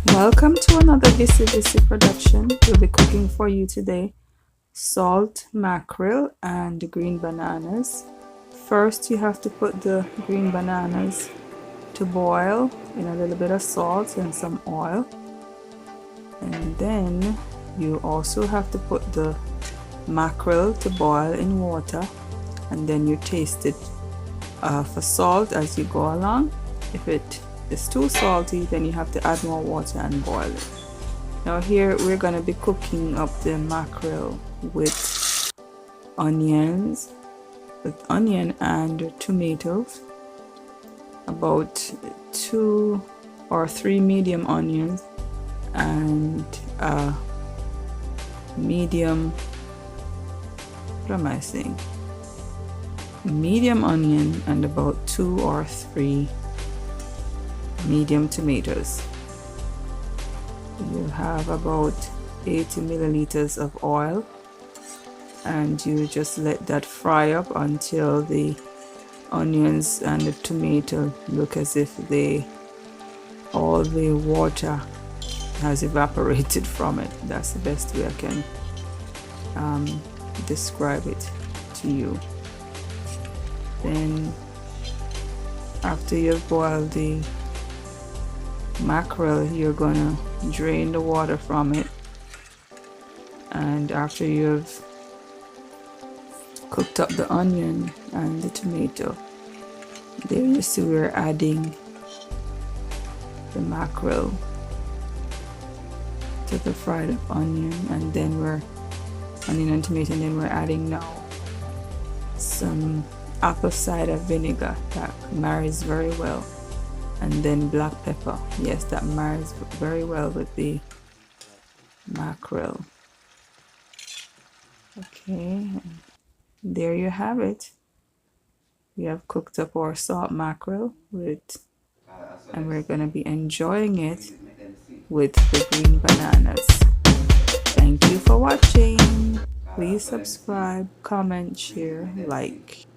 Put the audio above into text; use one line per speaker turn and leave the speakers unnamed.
Welcome to another Issa production. We'll be cooking for you today salt mackerel and green bananas. First, you have to put the green bananas to boil in a little bit of salt and some oil, and then you also have to put the mackerel to boil in water, and then you taste it for salt as you go along. If it is too salty, then you have to add more water and boil it. Now here we're going to be cooking up the mackerel with onion and tomatoes, about 2 or 3 medium onions and medium medium onion and about 2 or 3 medium tomatoes. You have about 80 milliliters of oil, and you just let that fry up until the onions and the tomato look as if all the water has evaporated from it. That's the best way I can describe it to you. Then after you've boiled the mackerel, you're gonna drain the water from it, and after you've cooked up the onion and the tomato, there you see we're adding the mackerel to the fried up onion, and then onion and tomato, and then we're adding now some apple cider vinegar that marries very well, and then black pepper. Yes, that marries very well with the mackerel. Okay, there you have it. We have cooked up our salt mackerel and we're going to be enjoying it with the green bananas. Thank you for watching. Please subscribe, comment, share, like.